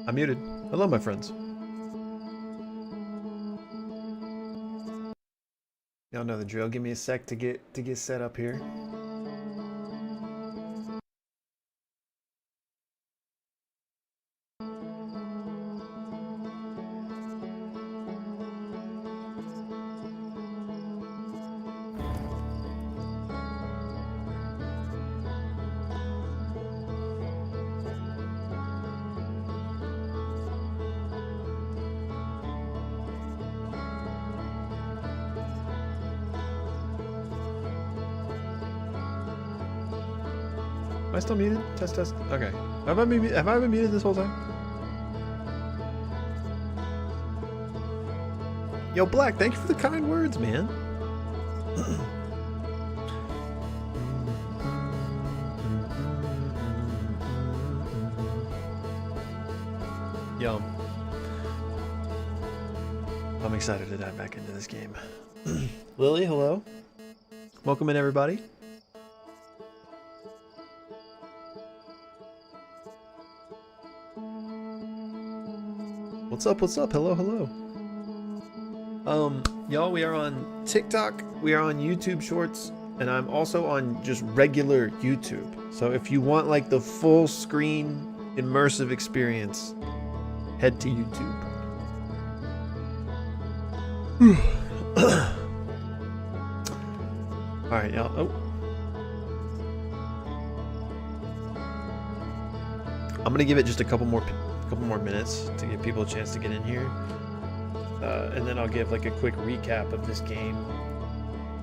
I'm muted. Hello, my friends. Y'all know the drill. Give me a sec to get set up here. Am I still muted? Test, test. Okay. Have I been muted this whole time? Yo, Black, thank you for the kind words, man. Yo. I'm excited to dive back into this game. Lily, hello. Welcome in, everybody. What's up? What's up? Hello, hello. Y'all, we are on TikTok, we are on YouTube Shorts, and I'm also on just regular YouTube. So if you want like the full screen immersive experience, head to YouTube. All right, y'all. Oh. I'm gonna give it just a couple more minutes to give people a chance to get in here, and then I'll give like a quick recap of this game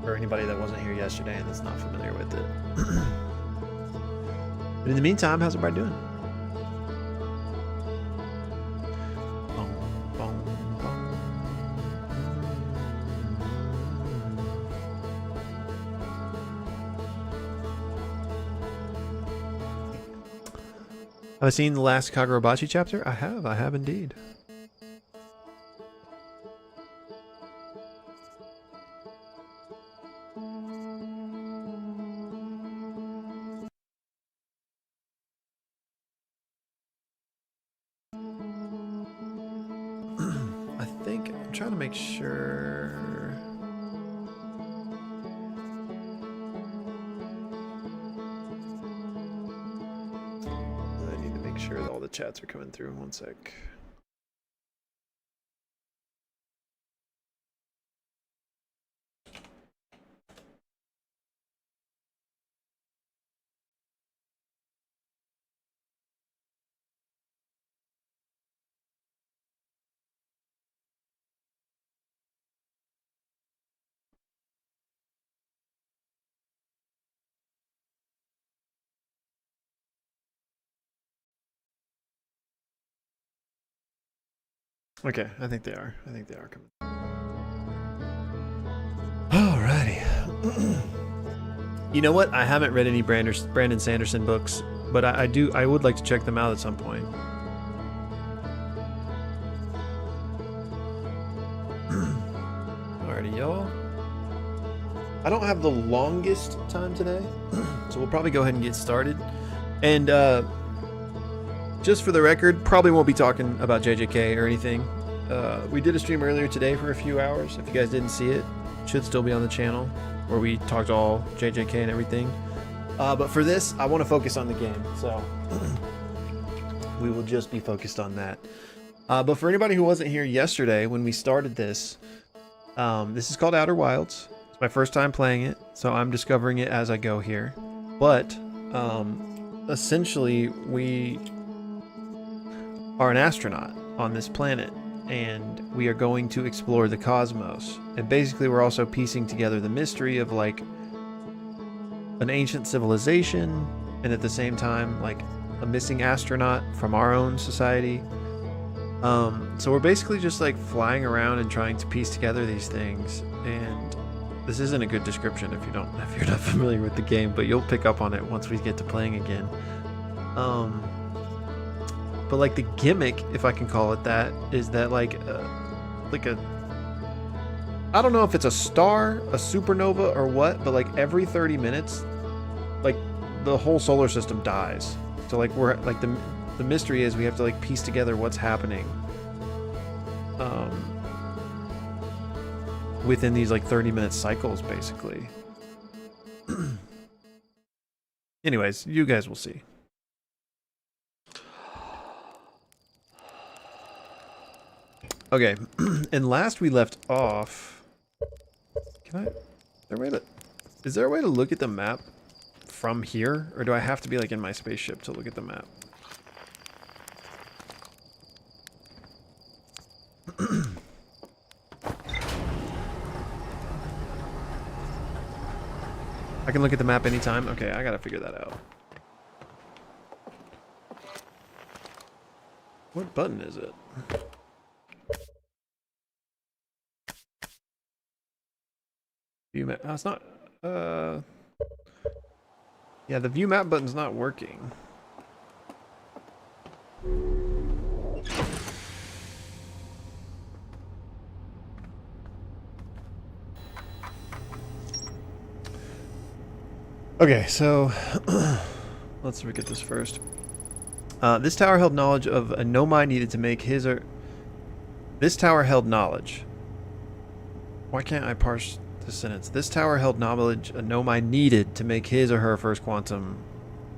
for anybody that wasn't here yesterday and that's not familiar with it. But in the meantime, how's everybody doing? Have I seen the last Kagurabachi chapter? I have indeed. I think I'm trying to make sure. Make sure that all the chats are coming through in 1 sec. Okay, I think they are. I think they are coming. Alrighty. You know what? I haven't read any Brandon Sanderson books, but I would like to check them out at some point. Alrighty, y'all. I don't have the longest time today, so we'll probably go ahead and get started. And just for the record, probably won't be talking about JJK or anything. We did a stream earlier today for a few hours. If you guys didn't see it, should still be on the channel, where we talked all JJK and everything. But for this, I want to focus on the game, so we will just be focused on that. But for anybody who wasn't here yesterday when we started this, this is called Outer Wilds. It's my first time playing it, so I'm discovering it as I go here. But essentially, we are an astronaut on this planet, and we are going to explore the cosmos. And basically we're also piecing together the mystery of like an ancient civilization, and at the same time like a missing astronaut from our own society. So we're basically just like flying around and trying to piece together these things. And this isn't a good description if you're not familiar with the game, but you'll pick up on it once we get to playing again. But like the gimmick, if I can call it that, is that like a, I don't know if it's a star, a supernova, or what, but like every 30 minutes, like the whole solar system dies. So like we're like the mystery is we have to like piece together what's happening within these like 30-minute cycles, basically. Anyways, you guys will see. Okay, and last we left off, is there a way to look at the map from here? Or do I have to be like in my spaceship to look at the map? I can look at the map anytime? Okay, I gotta figure that out. What button is it? View map. Oh, it's not. Yeah, the view map button's not working. Okay, so let's look at this first. This tower held knowledge of a nomai needed to make his or... This tower held knowledge. Why can't I parse this sentence? This tower held knowledge a nomai needed to make his or her first quantum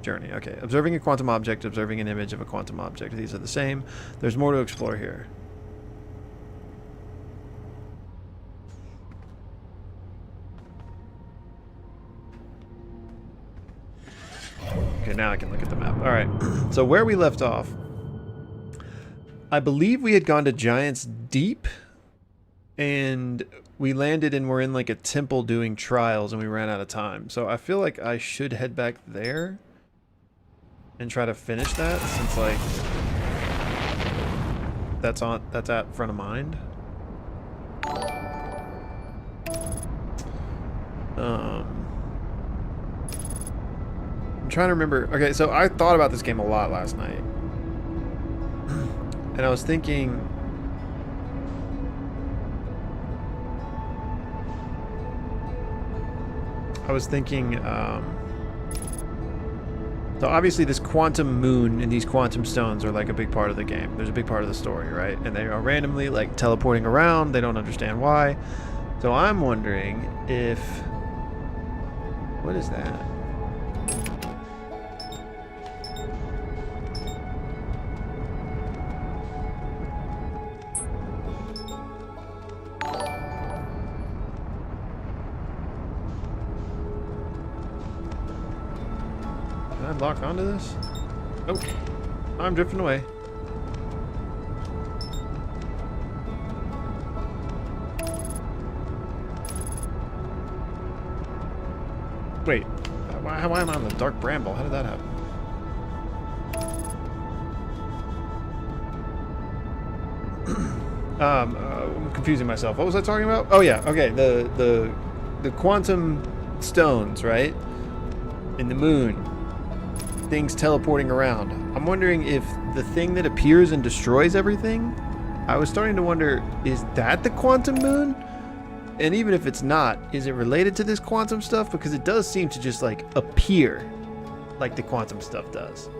journey. Okay, observing a quantum object, observing an image of a quantum object. These are the same. There's more to explore here. Okay, now I can look at the map. Alright, so where we left off, I believe we had gone to Giant's Deep, and we landed and we're in like a temple doing trials, and we ran out of time. So I feel like I should head back there and try to finish that, since like that's at front of mind. I'm trying to remember. Okay, so I thought about this game a lot last night. And I was thinking... so obviously this quantum moon and these quantum stones are like a big part of the game. There's a big part of the story, right? And they are randomly like teleporting around. They don't understand why. So I'm wondering if... What is that? Lock onto this? Oh, I'm drifting away. Wait, why am I on the dark bramble? How did that happen? I'm confusing myself. What was I talking about? Oh yeah, okay. The quantum stones, right? In the moon. Things teleporting around. I'm wondering if the thing that appears and destroys everything, I was starting to wonder, is that the quantum moon? And even if it's not, is it related to this quantum stuff? Because it does seem to just like appear like the quantum stuff does.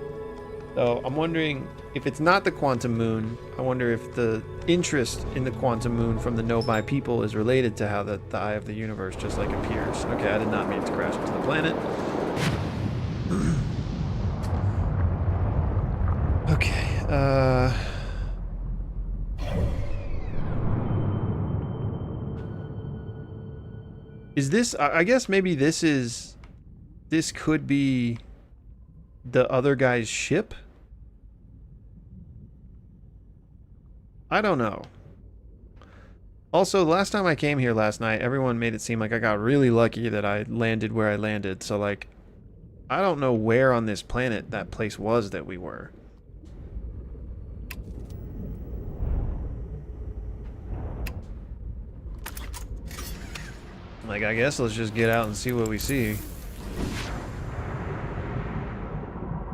So I'm wondering if it's not the quantum moon, I wonder if the interest in the quantum moon from the Nobai people is related to how the eye of the universe just like appears. Okay, I did not mean to crash into the planet. Okay, is this, I guess maybe this could be the other guy's ship? I don't know. Also, last time I came here last night, everyone made it seem like I got really lucky that I landed where I landed, so like, I don't know where on this planet that place was that we were. Like, I guess let's just get out and see what we see.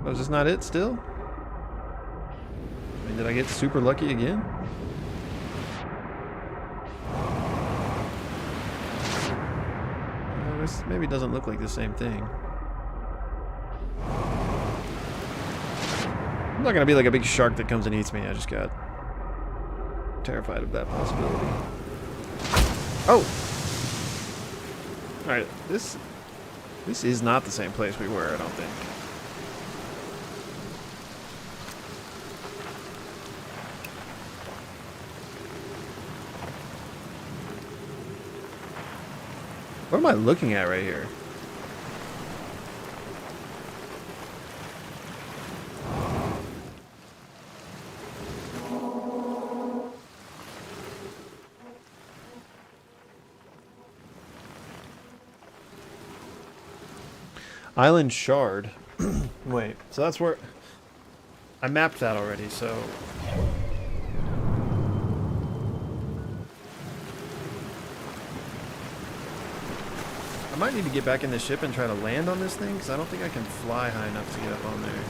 Oh, is this not it still? I mean, did I get super lucky again? This maybe doesn't look like the same thing. I'm not gonna be like a big shark that comes and eats me. I just got terrified of that possibility. Oh! Alright, this is not the same place we were, I don't think. What am I looking at right here? Island Shard. Wait, so that's where... I mapped that already, so... I might need to get back in the ship and try to land on this thing, because I don't think I can fly high enough to get up on there.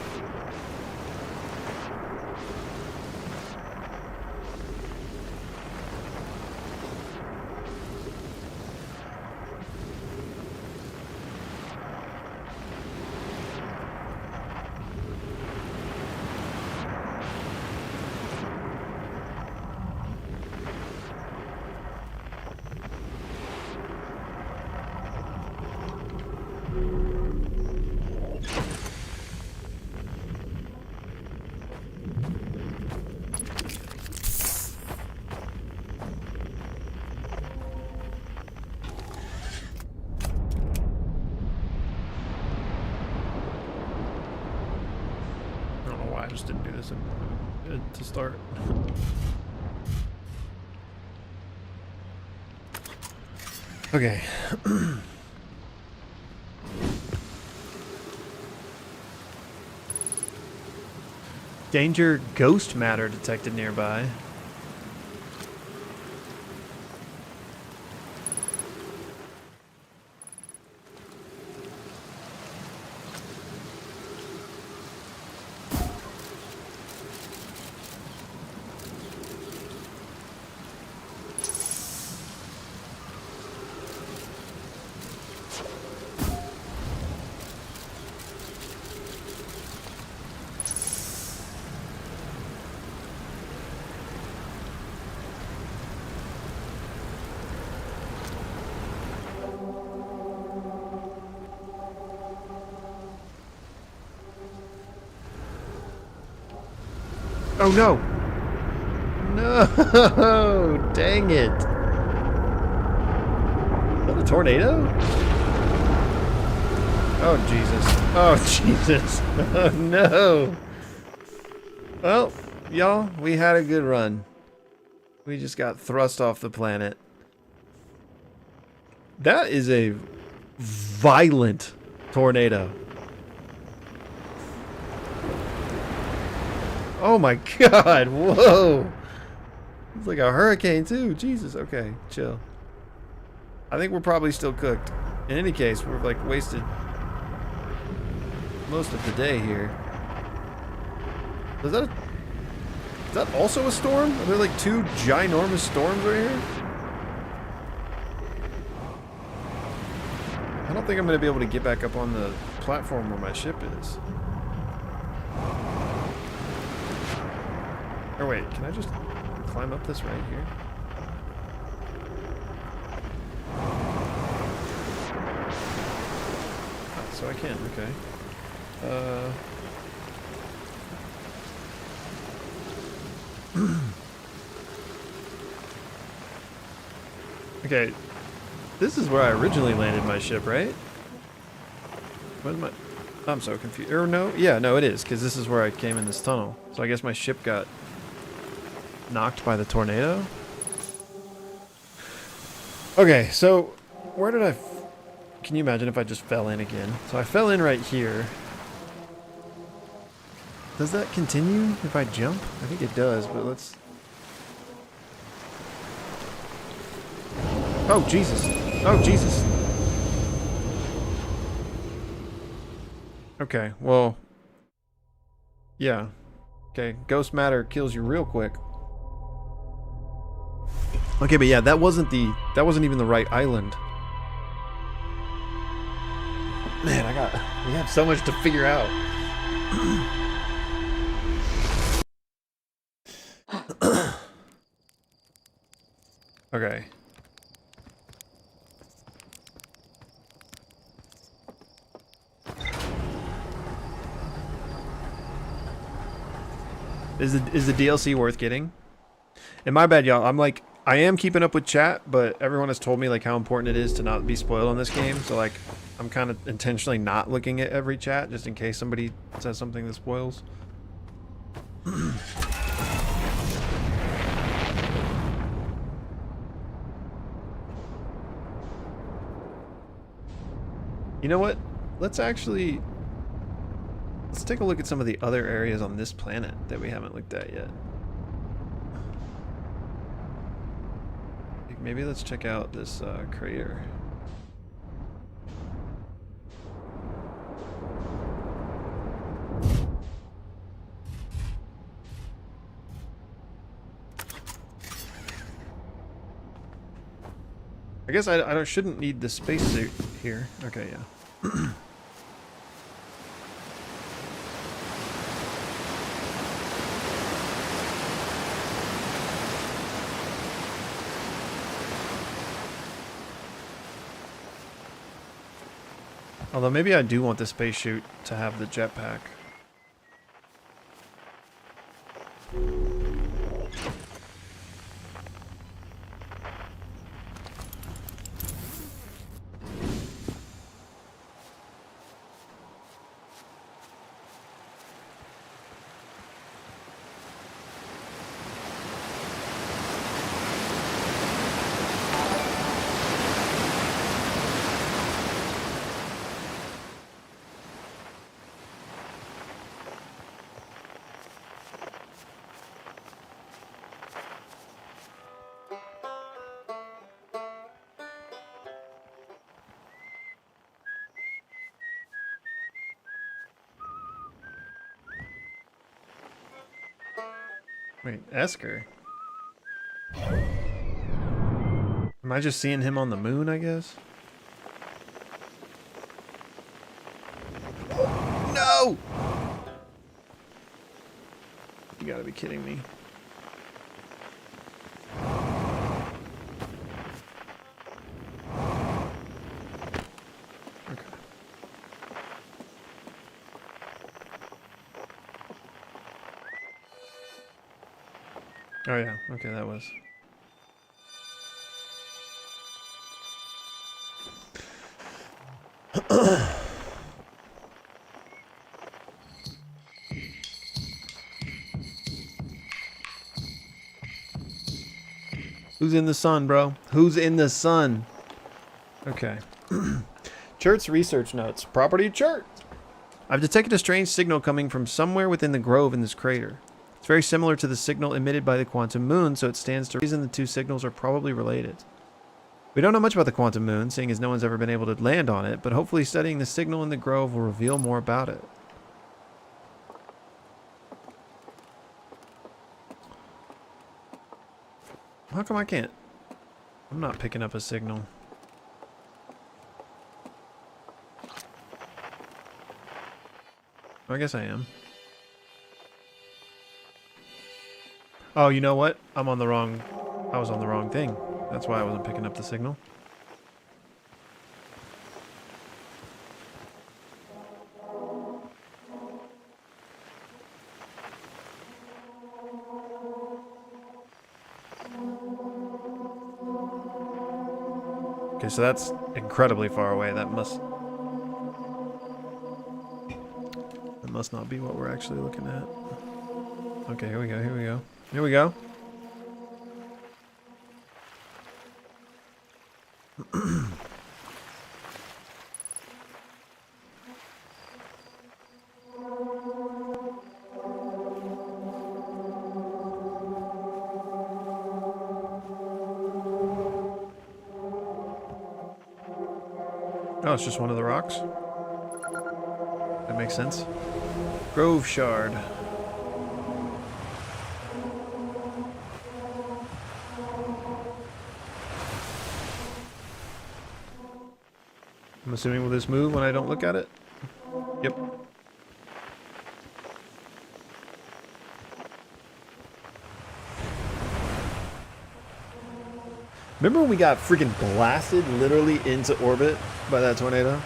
I just didn't do this to start. Okay. Danger ghost matter detected nearby. Oh no! No! Dang it! Is that a tornado? Oh Jesus. Oh Jesus. Oh no! Well, y'all, we had a good run. We just got thrust off the planet. That is a violent tornado. Oh my god, whoa! It's like a hurricane too, Jesus, okay, chill. I think we're probably still cooked. In any case, we've like wasted most of the day here. Is that also a storm? Are there like two ginormous storms right here? I don't think I'm gonna be able to get back up on the platform where my ship is. Or wait, can I just climb up this right here? Oh, so I can, okay. Okay, this is where I originally landed my ship, right? Where's my... I'm so confused. Or no? Yeah, no, it is, because this is where I came in this tunnel. So I guess my ship got knocked by the tornado. Okay, so where did can you imagine if I just fell in again? So I fell in right here. Does that continue if I jump? I think it does, but let's... Oh, Jesus. Oh, Jesus. Okay, well... Yeah. Okay, ghost matter kills you real quick. Okay, but yeah, that wasn't even the right island. Man, we have so much to figure out. Okay. Is the DLC worth getting? And my bad, y'all. I am keeping up with chat, but everyone has told me like how important it is to not be spoiled on this game. So like, I'm kind of intentionally not looking at every chat just in case somebody says something that spoils. You know what? Let's take a look at some of the other areas on this planet that we haven't looked at yet. Maybe let's check out this crater. I guess I shouldn't need the spacesuit here. Okay, yeah. Although maybe I do want the spacesuit to have the jetpack. Wait, Esker? Am I just seeing him on the moon, I guess? No! You gotta be kidding me. Okay. Oh yeah, okay, that was... Who's in the sun, bro? Who's in the sun? Okay. Chert's research notes. Property Chert. I've detected a strange signal coming from somewhere within the grove in this crater. It's very similar to the signal emitted by the quantum moon, so it stands to reason the two signals are probably related. We don't know much about the quantum moon, seeing as no one's ever been able to land on it, but hopefully studying the signal in the grove will reveal more about it. How come I can't? I'm not picking up a signal. I guess I am. Oh, you know what? I was on the wrong thing. That's why I wasn't picking up the signal. Okay, so that's incredibly far away. That must not be what we're actually looking at. Okay, here we go, here we go. Here we go. Oh, it's just one of the rocks. That makes sense. Grove Shard. I'm assuming will this move when I don't look at it? Yep. Remember when we got freaking blasted literally into orbit by that tornado?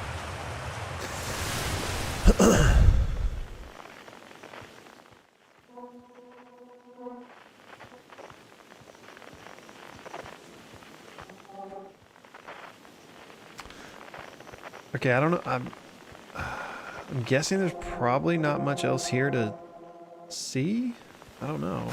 Okay, I don't know. I'm guessing there's probably not much else here to see. I don't know.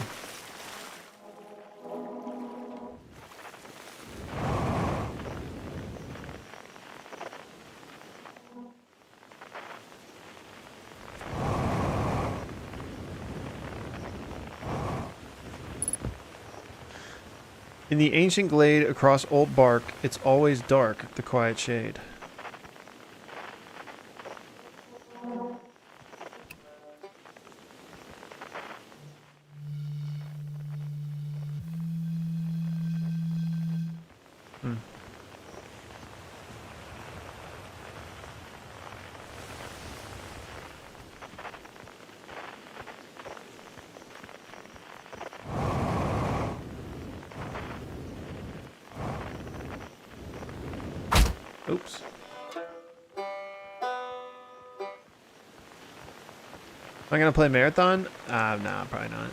In the ancient glade across old bark, it's always dark, the quiet shade. Hmm. Oops. Am I gonna play marathon? Nah, probably not.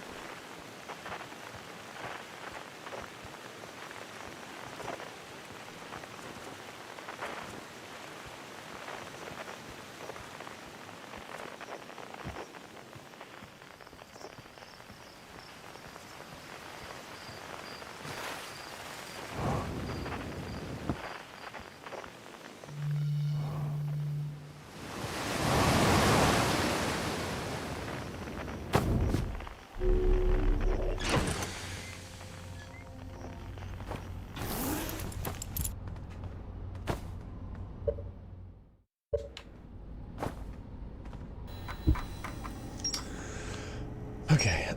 Okay,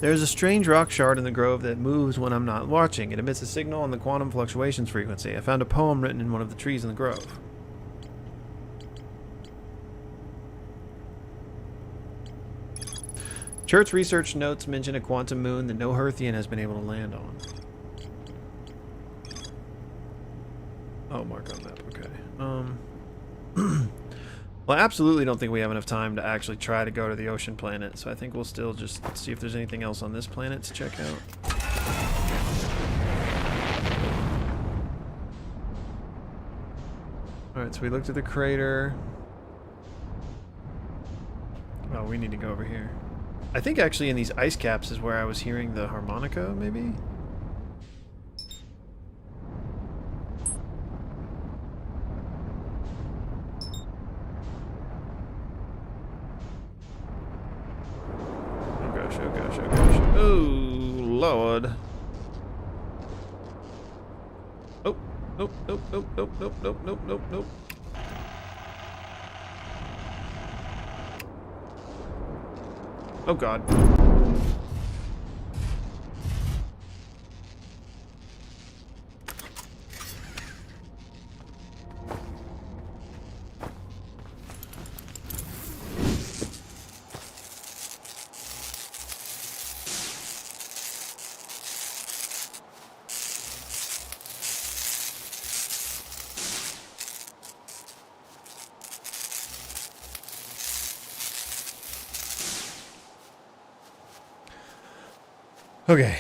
there's a strange rock shard in the grove that moves when I'm not watching. It emits a signal on the quantum fluctuations frequency. I found a poem written in one of the trees in the grove. Church research notes mention a quantum moon that no Hearthian has been able to land on. Oh, mark on map, okay. Well, I absolutely don't think we have enough time to actually try to go to the ocean planet, so I think we'll still just see if there's anything else on this planet to check out. Alright, so we looked at the crater. Oh, we need to go over here. I think actually in these ice caps is where I was hearing the harmonica, maybe? Oh gosh, oh gosh. Oh, Lord. Oh, nope, nope, nope, nope, nope, nope, nope, nope, nope. Oh God. Okay.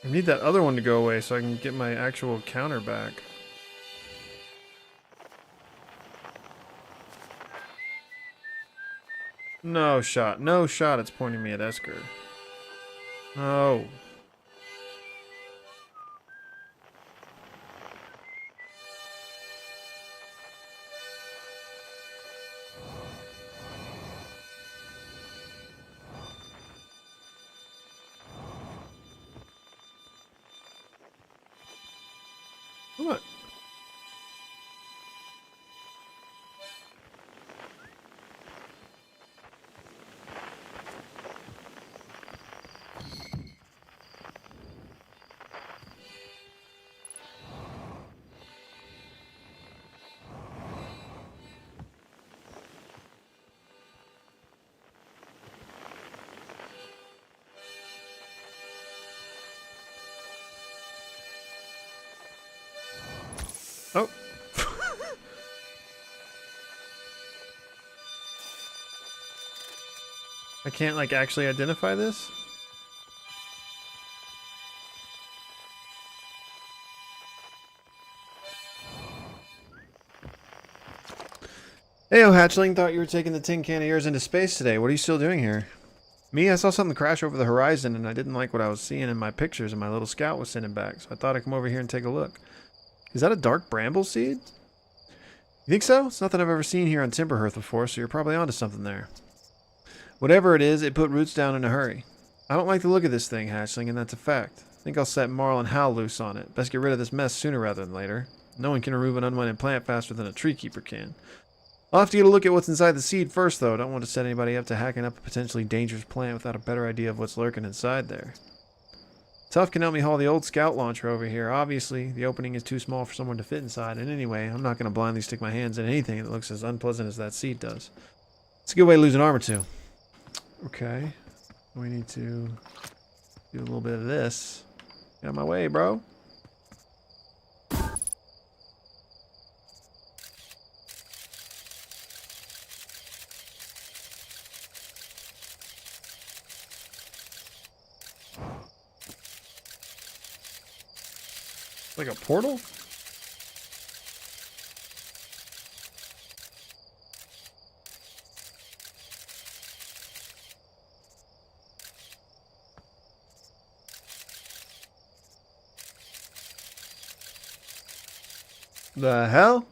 I need that other one to go away so I can get my actual counter back. No shot. No shot it's pointing me at Esker. No. What? Oh. I can't, like, actually identify this? Heyo, hatchling. Thought you were taking the tin can of yours into space today. What are you still doing here? Me, I saw something crash over the horizon, and I didn't like what I was seeing in my pictures, and my little scout was sending back, so I thought I'd come over here and take a look. Is that a dark bramble seed? You think so? It's nothing I've ever seen here on Timberhearth before, so you're probably onto something there. Whatever it is, it put roots down in a hurry. I don't like the look of this thing, hatchling, and that's a fact. I think I'll set Marl and Hal loose on it. Best get rid of this mess sooner rather than later. No one can remove an unwanted plant faster than a tree keeper can. I'll have to get a look at what's inside the seed first, though. Don't want to set anybody up to hacking up a potentially dangerous plant without a better idea of what's lurking inside there. Tuff can help me haul the old scout launcher over here. Obviously, the opening is too small for someone to fit inside, and anyway, I'm not going to blindly stick my hands in anything that looks as unpleasant as that seed does. It's a good way to lose an arm or two. Okay. We need to do a little bit of this. Get out of my way, bro. Like a portal? The hell?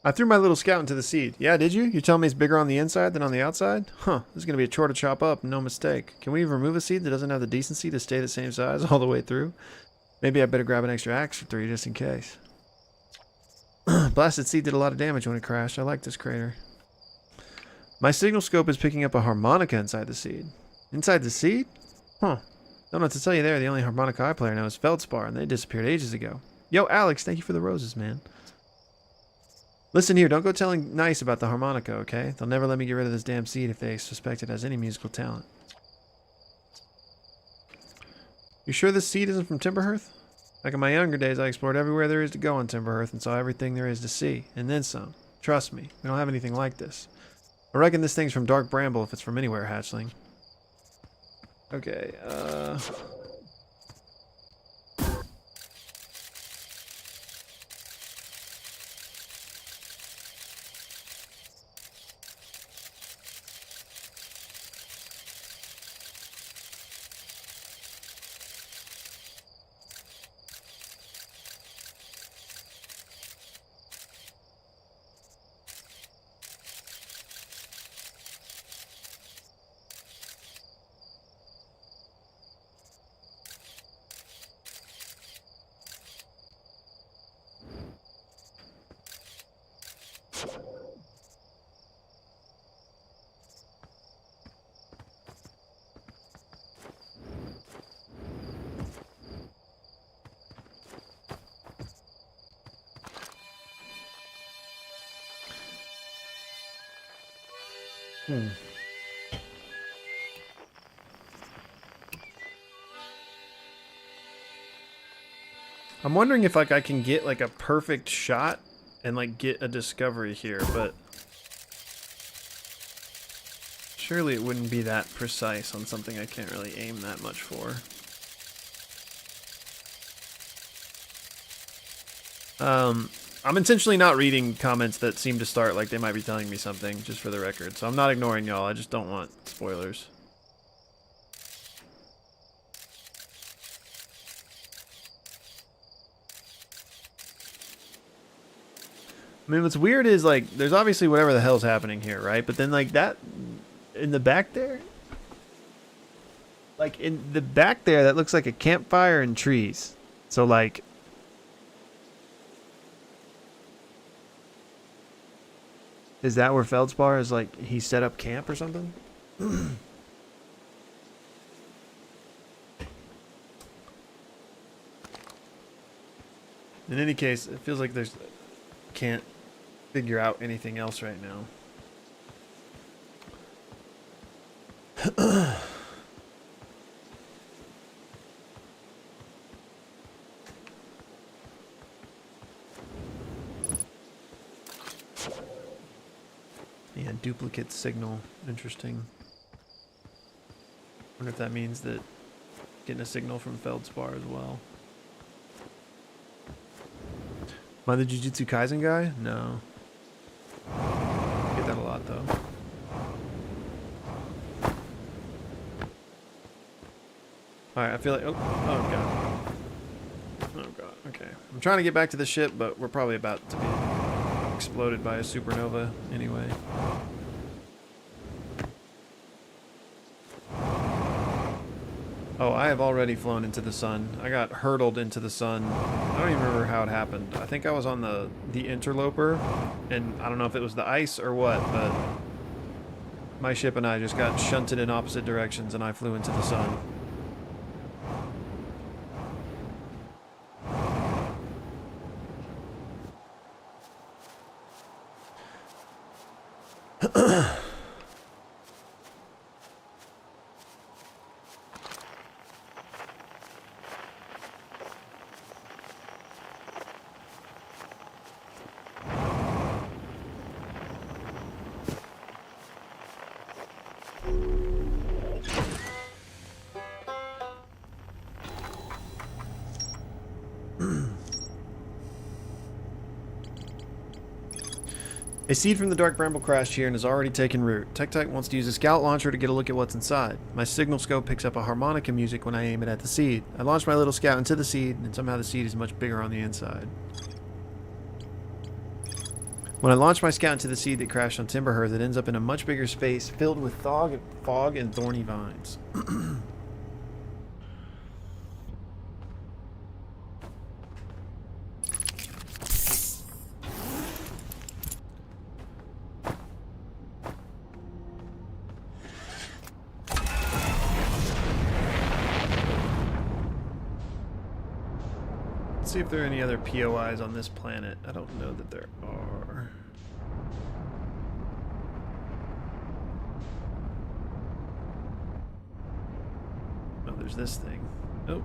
I threw my little scout into the seed. Yeah, did you? You telling me it's bigger on the inside than on the outside? Huh, this is going to be a chore to chop up, no mistake. Can we even remove a seed that doesn't have the decency to stay the same size all the way through? Maybe I better grab an extra axe for 3 just in case. Blasted seed did a lot of damage when it crashed. I like this crater. My signal scope is picking up a harmonica inside the seed. Inside the seed? Huh. Don't know what to tell you there. The only harmonica I play now is Feldspar, and they disappeared ages ago. Yo, Alex, thank you for the roses, man. Listen here, don't go telling Nice about the harmonica, okay? They'll never let me get rid of this damn seed if they suspect it has any musical talent. You sure this seed isn't from Timberhearth? Back in my younger days, I explored everywhere there is to go on Timberhearth and saw everything there is to see, and then some. Trust me, we don't have anything like this. I reckon this thing's from Dark Bramble if it's from anywhere, hatchling. Okay, I'm wondering if like I can get like a perfect shot and like get a discovery here, but surely it wouldn't be that precise on something I can't really aim that much for. I'm intentionally not reading comments that seem to start like they might be telling me something, just for the record. So I'm not ignoring y'all, I just don't want spoilers. I mean, what's weird is, like, there's obviously whatever the hell's happening here, right? But then, like, that, in the back there, like, in the back there, that looks like a campfire and trees. So, like, is that where Feldspar is, like, he set up camp or something? In any case, it feels like there's... Can't figure out anything else right now. Yeah, duplicate signal. Interesting. Wonder if that means that getting a signal from Feldspar as well. Am I the Jujutsu Kaisen guy? No. Get that a lot though. Alright, I feel like... Oh god. Oh god, okay. I'm trying to get back to the ship, but we're probably about to be exploded by a supernova anyway. Oh, I have already flown into the sun. I got hurtled into the sun. I don't even remember how it happened. I think I was on the interloper, and I don't know if it was the ice or what, but my ship and I just got shunted in opposite directions, and I flew into the sun. A seed from the Dark Bramble crashed here and has already taken root. Tech wants to use a scout launcher to get a look at what's inside. My signal scope picks up a harmonica music when I aim it at the seed. I launch my little scout into the seed, and somehow the seed is much bigger on the inside. When I launch my scout into the seed that crashed on Timberhearth, it ends up in a much bigger space filled with fog and thorny vines. See if there are any other POIs on this planet. I don't know that there are. Oh, there's this thing. Oh.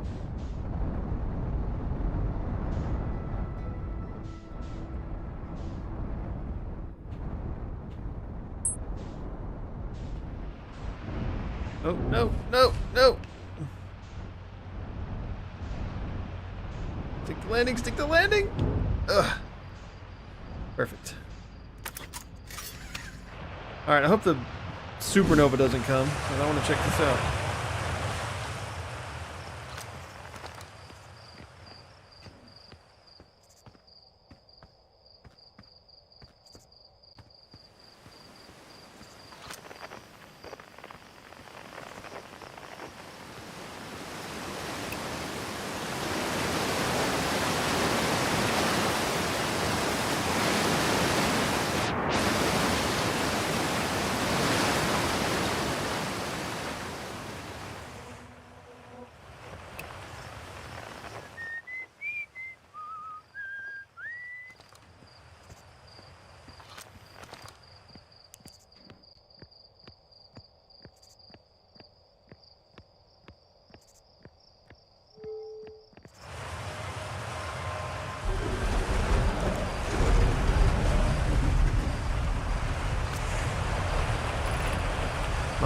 Oh, no, no, no! Stick the landing, stick the landing! Ugh. Perfect. Alright, I hope the supernova doesn't come, because I want to check this out.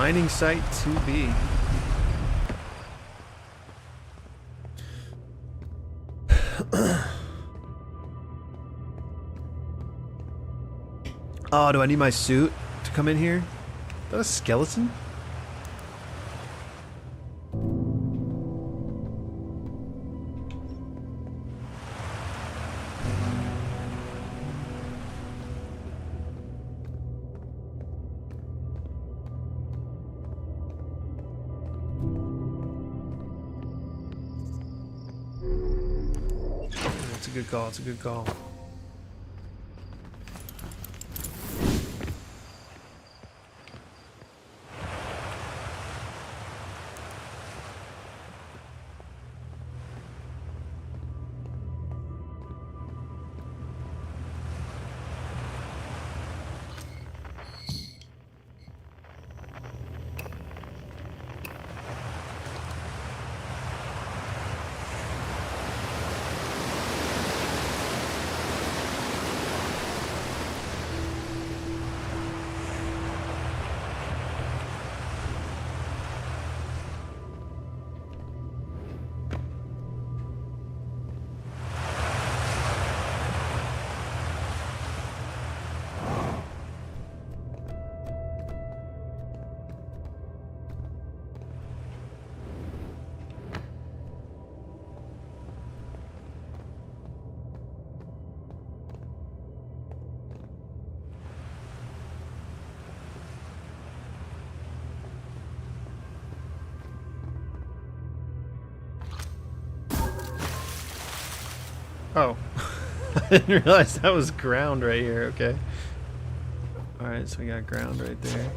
Mining site to be. Oh, do I need my suit to come in here? Is that a skeleton? It's a good call, it's a good call. Oh, I didn't realize that was ground right here. Okay. All right, so we got ground right there.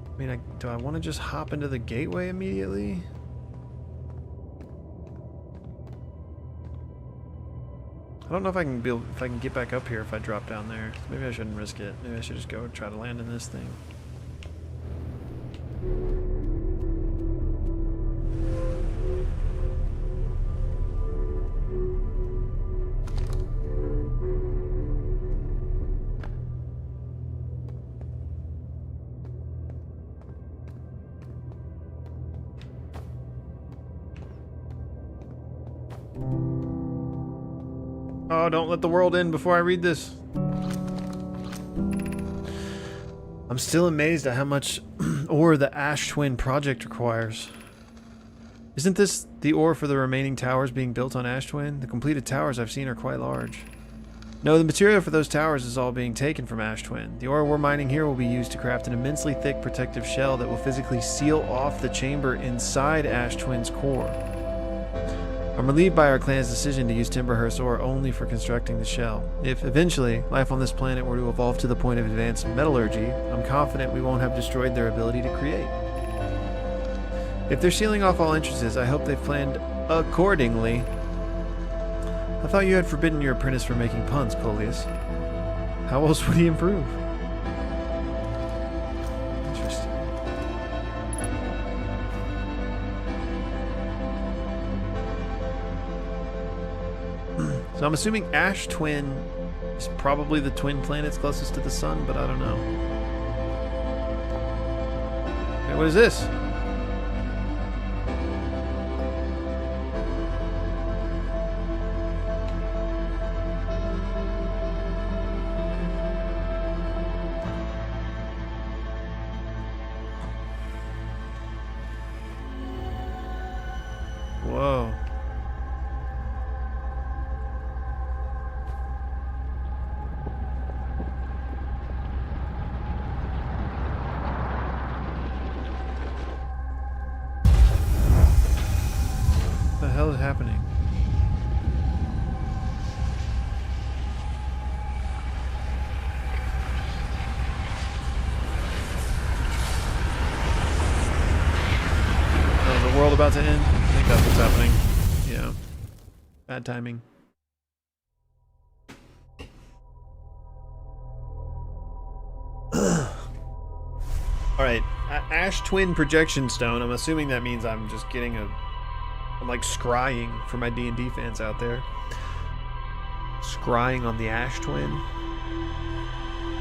I mean, do I want to just hop into the gateway immediately? I don't know if I can get back up here if I drop down there. Maybe I shouldn't risk it. Maybe I should just go try to land in this thing. Oh, don't let the world in before I read this. I'm still amazed at how much ore the Ash Twin project requires. Isn't this the ore for the remaining towers being built on Ash Twin? The completed towers I've seen are quite large. No, the material for those towers is all being taken from Ash Twin. The ore we're mining here will be used to craft an immensely thick protective shell that will physically seal off the chamber inside Ash Twin's core. I'm relieved by our clan's decision to use Timberhurst ore only for constructing the shell. If, eventually, life on this planet were to evolve to the point of advanced metallurgy, I'm confident we won't have destroyed their ability to create. If they're sealing off all entrances, I hope they've planned accordingly. I thought you had forbidden your apprentice from making puns, Coleus. How else would he improve? Interesting. So I'm assuming Ash Twin is probably the twin planets closest to the sun, but I don't know. Hey, what is this? Whoa. What the hell is happening? Oh, is the world about to end? I think that's what's happening. Yeah. Bad timing. Alright. Ash Twin Projection Stone. I'm assuming that means I'm just getting a... I'm like scrying for my D&D fans out there. Scrying on the Ash Twin.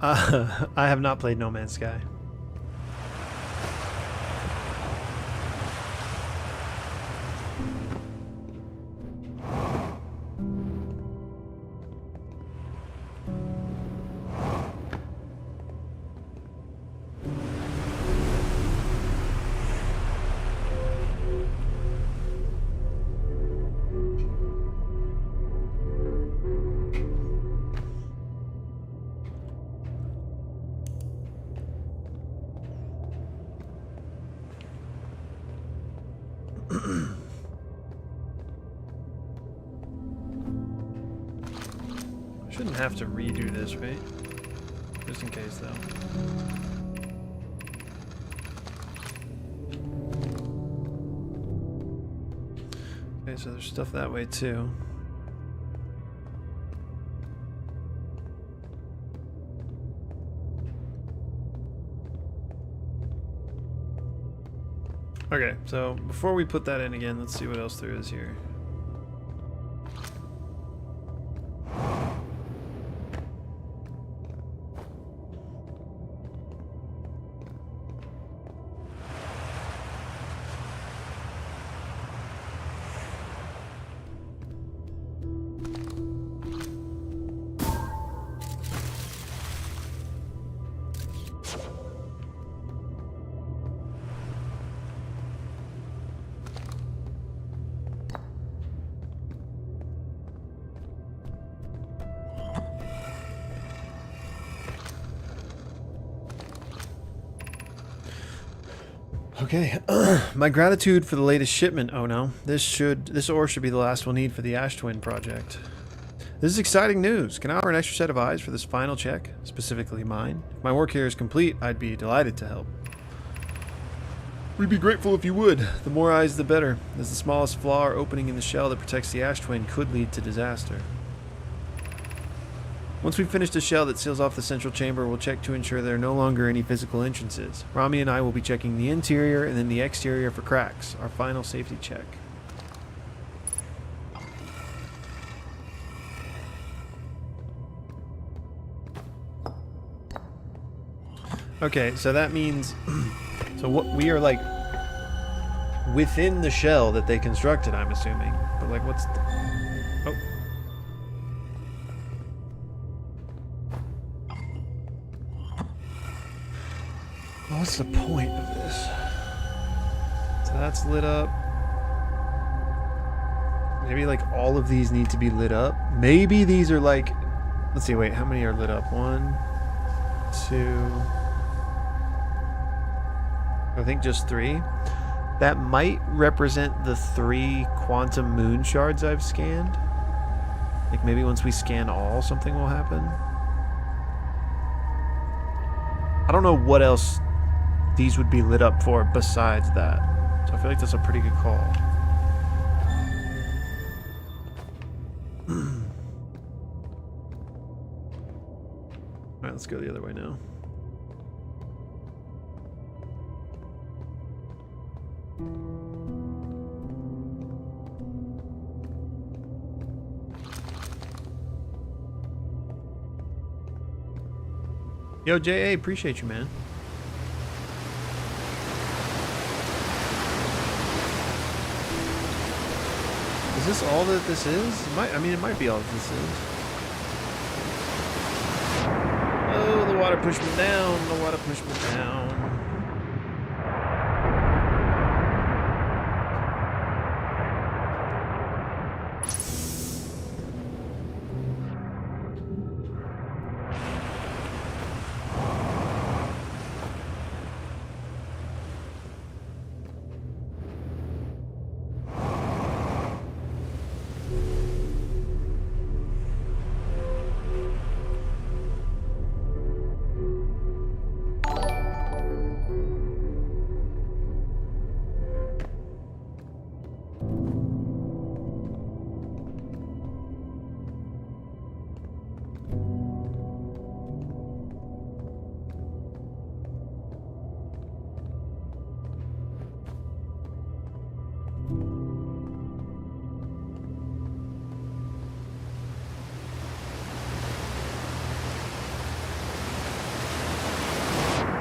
I have not played No Man's Sky. Shouldn't have to redo this, right? Just in case, though. Okay, so there's stuff that way, too. Okay, so before we put that in again, let's see what else there is here. Okay, my gratitude for the latest shipment. Oh no, this ore should be the last we'll need for the Ash Twin project. This is exciting news. Can I offer an extra set of eyes for this final check? Specifically mine. If my work here is complete, I'd be delighted to help. We'd be grateful if you would. The more eyes, the better, as the smallest flaw or opening in the shell that protects the Ash Twin could lead to disaster. Once we've finished the shell that seals off the central chamber, we'll check to ensure there are no longer any physical entrances. Rami and I will be checking the interior and then the exterior for cracks, our final safety check. Okay, so that means... so what we are, like, within the shell that they constructed, I'm assuming. But, like, what's the... Oh. What's the point of this? So that's lit up. Maybe like all of these need to be lit up. Maybe these are like, let's see, wait, how many are lit up? 1, 2, I think just 3. That might represent the 3 quantum moon shards I've scanned. Like maybe once we scan all, something will happen. I don't know what else these would be lit up for besides that. So I feel like that's a pretty good call. Alright, let's go the other way now. Yo, J.A., appreciate you, man. Is this all that this is? It might be all that this is. Oh, the water pushed me down. The water pushed me down.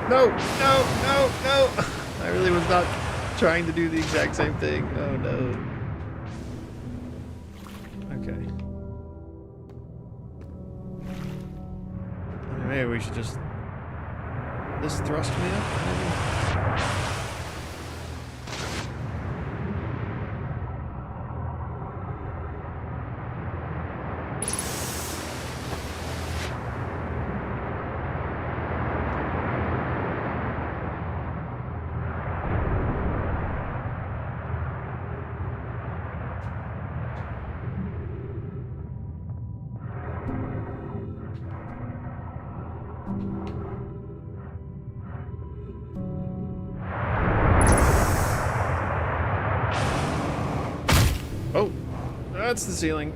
No, no, no, no. I really was not trying to do the exact same thing. Oh no. Okay. Maybe we should just... This thrust me up, maybe? Oh, that's the ceiling.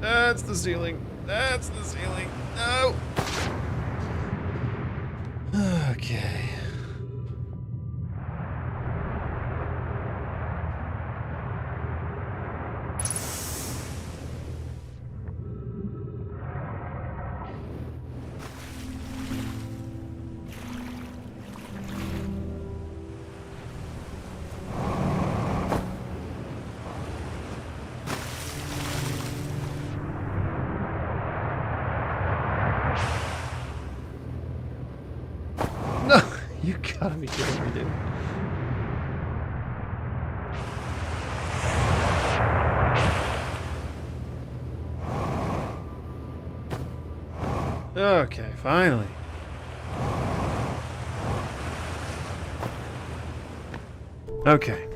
That's the ceiling. That's the ceiling. No. Okay. No, you gotta be kidding me, dude. Okay, finally. Okay.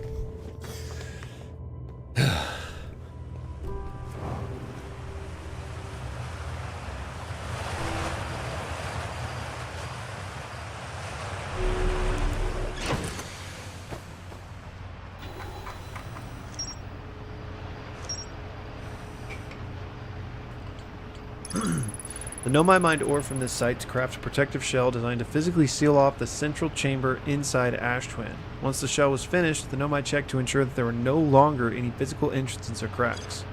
The Know My Mind ore from this site to craft a protective shell designed to physically seal off the central chamber inside Ash Twin. Once the shell was finished, the Know My checked to ensure that there were no longer any physical entrances or cracks.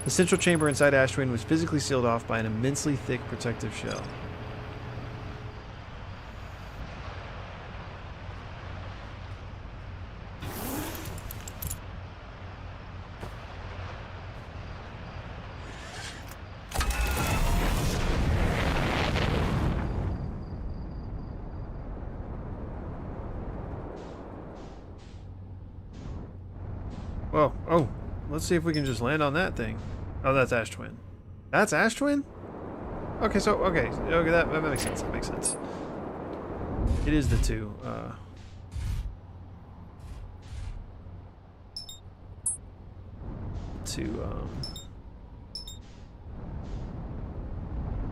The central chamber inside Ash Twin was physically sealed off by an immensely thick protective shell. Whoa, oh, let's see if we can just land on that thing. Oh, that's Ash Twin. That's Ash Twin? Okay, so, okay, that makes sense, that makes sense. It is the two,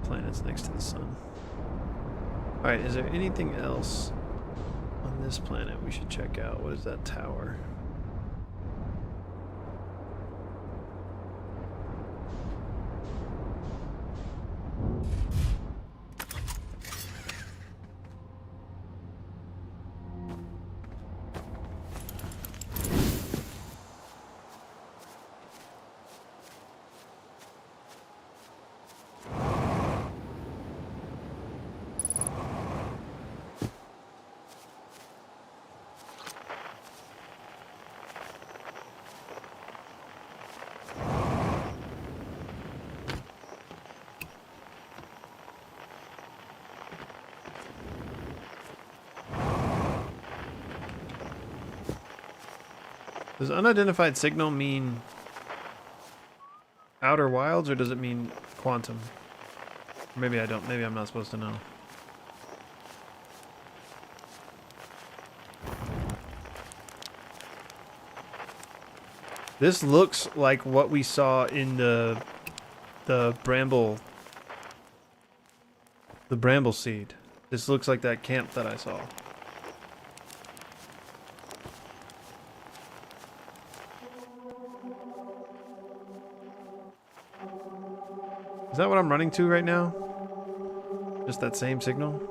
planets next to the sun. Alright, is there anything else on this planet we should check out? What is that tower? Does unidentified signal mean outer wilds, or does it mean quantum? Maybe I don't. Maybe I'm not supposed to know. This looks like what we saw in the Bramble seed. This looks like that camp that I saw. Is that what I'm running to right now? Just that same signal?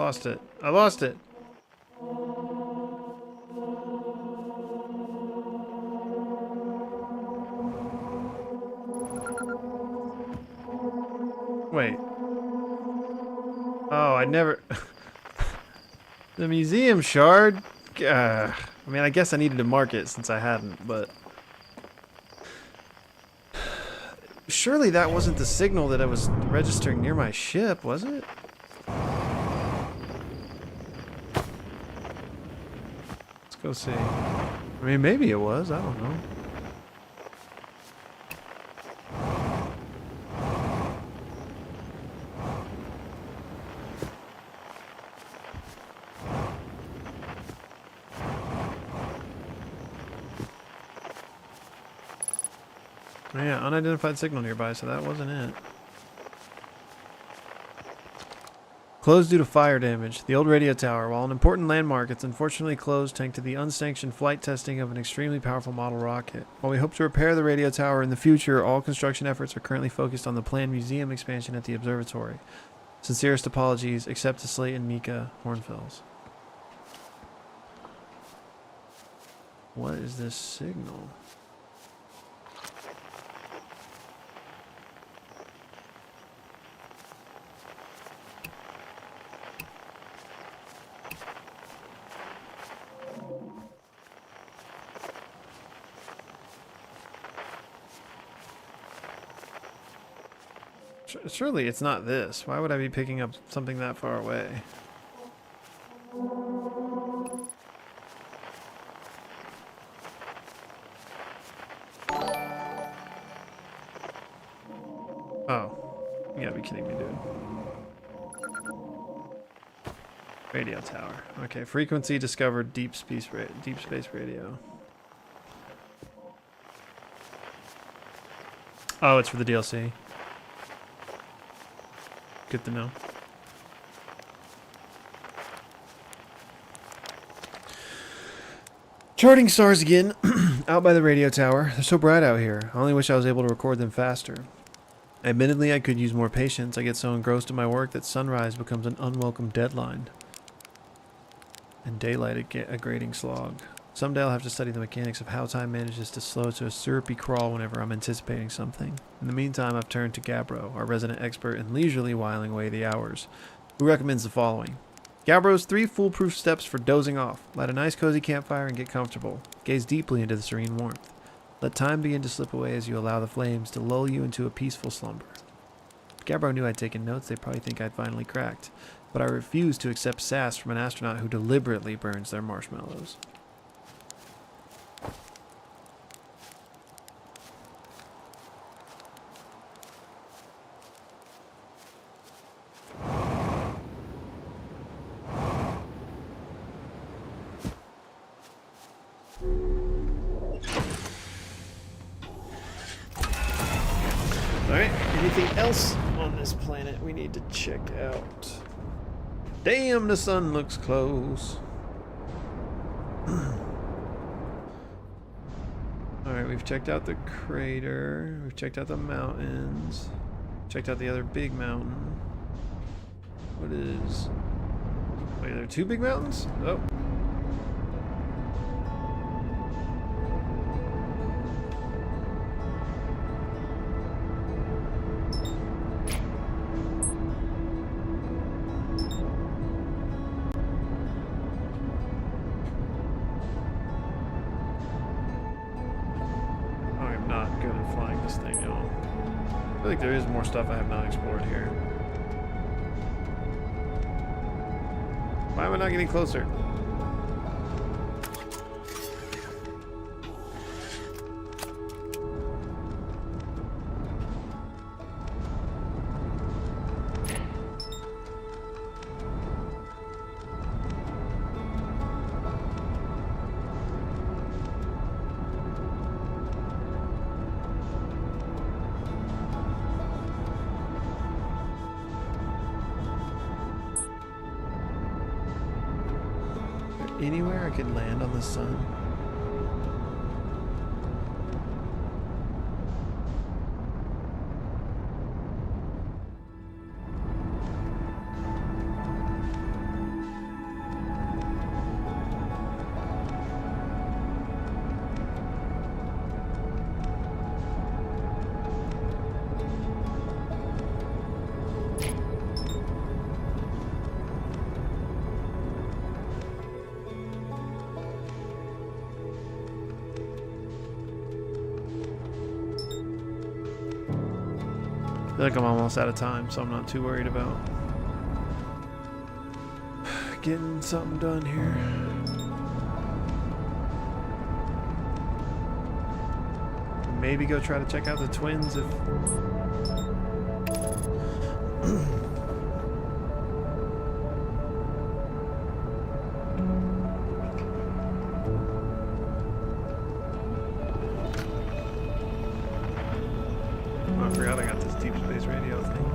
lost it. I lost it. Wait. Oh, I never... The museum shard? I mean, I guess I needed to mark it since I hadn't, but... Surely that wasn't the signal that I was registering near my ship, was it? Let's go see. I mean, maybe it was. I don't know. Yeah, unidentified signal nearby, so that wasn't it. Closed due to fire damage. The old radio tower, while an important landmark, it's unfortunately closed thanks to the unsanctioned flight testing of an extremely powerful model rocket. While we hope to repair the radio tower in the future, all construction efforts are currently focused on the planned museum expansion at the observatory. Sincerest apologies, except to Slate and Mika Hornfells. What is this signal? Surely it's not this. Why would I be picking up something that far away? Oh. You gotta be kidding me, dude. Radio tower. Okay, frequency discovered, deep space radio. Oh, it's for the DLC. Good to know. Charting stars again, out by the radio tower. They're so bright out here. I only wish I was able to record them faster. Admittedly, I could use more patience. I get so engrossed in my work that sunrise becomes an unwelcome deadline. And daylight a grating slog. Someday I'll have to study the mechanics of how time manages to slow to a syrupy crawl whenever I'm anticipating something. In the meantime, I've turned to Gabbro, our resident expert in leisurely whiling away the hours, who recommends the following. Gabbro's 3 foolproof steps for dozing off. Light a nice cozy campfire and get comfortable. Gaze deeply into the serene warmth. Let time begin to slip away as you allow the flames to lull you into a peaceful slumber. If Gabbro knew I'd taken notes, they'd probably think I'd finally cracked. But I refuse to accept sass from an astronaut who deliberately burns their marshmallows. Alright, anything else on this planet we need to check out? Damn, the sun looks close. Alright, we've checked out the crater. We've checked out the mountains. Checked out the other big mountain. What is... Wait, are there 2 big mountains? Oh. I feel like there is more stuff I have not explored here. Why am I not getting closer? Anywhere I could land on the sun? feel like I'm almost out of time, so I'm not too worried about getting something done here. Maybe go try to check out the twins if... Oh, I forgot I got this deep space radio thing.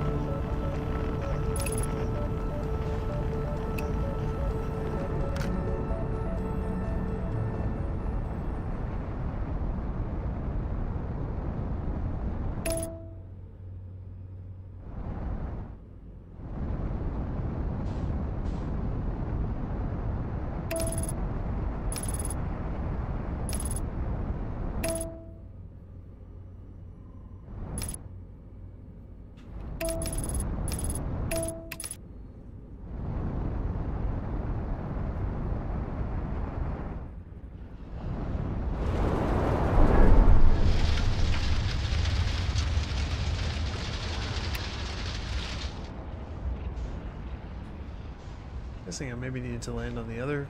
Guessing I maybe needed to land on the other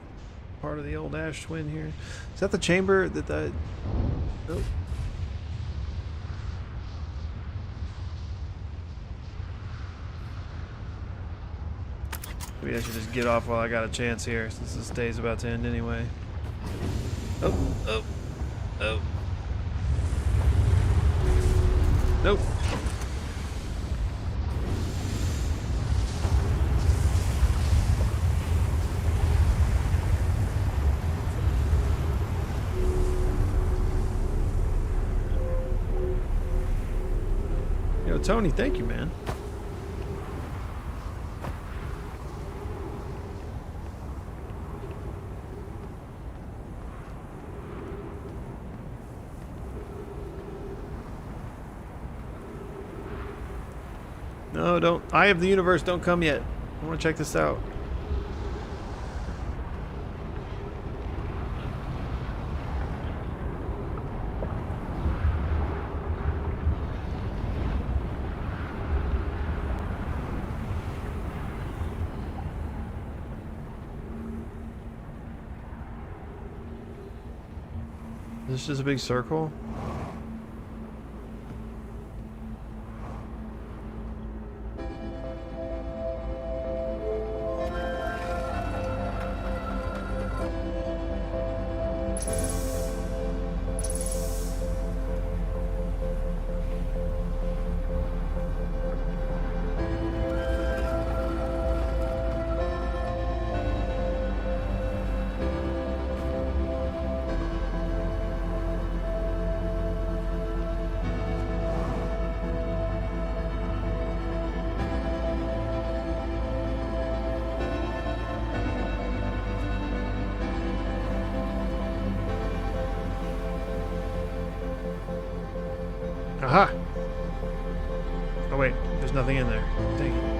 part of the old ash twin here. Is that the chamber that Nope. Maybe I should just get off while I got a chance here, since this day's about to end anyway. Oh. Nope. Yo, Tony, thank you, man. No, don't. Eye of the Universe, don't come yet. I want to check this out. This is just a big circle. Aha! Oh wait, there's nothing in there. Dang it.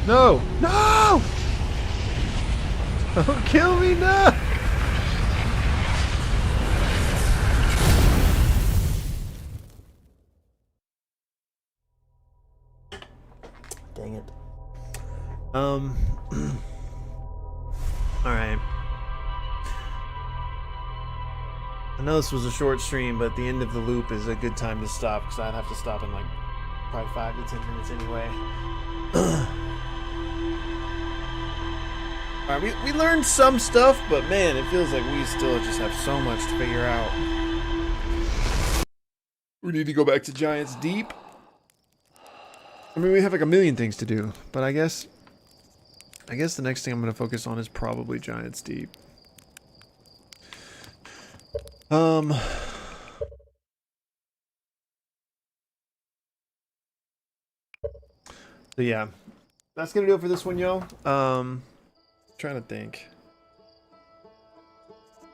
No! No! Don't kill me, no! Dang it. Alright. I know this was a short stream, but the end of the loop is a good time to stop, because I'd have to stop in like probably 5 to 10 minutes anyway. Alright, we learned some stuff, but man, it feels like we still just have so much to figure out. We need to go back to Giants Deep. I mean, we have like a million things to do, but I guess the next thing I'm going to focus on is probably Giants Deep. So yeah, that's gonna do it for this one, yo. Trying to think.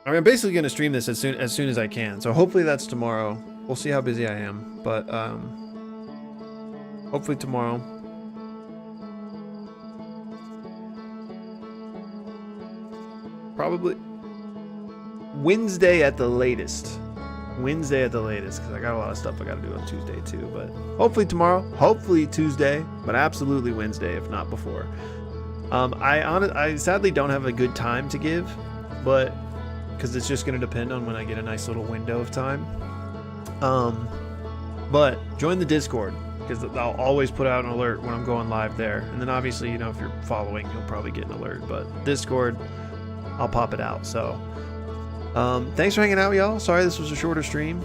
I mean, I'm basically gonna stream this as soon as I can. So hopefully that's tomorrow. We'll see how busy I am, but hopefully tomorrow. Probably Wednesday at the latest. Wednesday at the latest, because I got a lot of stuff I got to do on Tuesday too. But hopefully tomorrow, hopefully Tuesday, but absolutely Wednesday if not before. I sadly don't have a good time to give, but because it's just going to depend on when I get a nice little window of time. But join the Discord, because I'll always put out an alert when I'm going live there. And then obviously, you know, if you're following, you'll probably get an alert. But Discord, I'll pop it out. So thanks for hanging out, y'all. Sorry this was a shorter stream.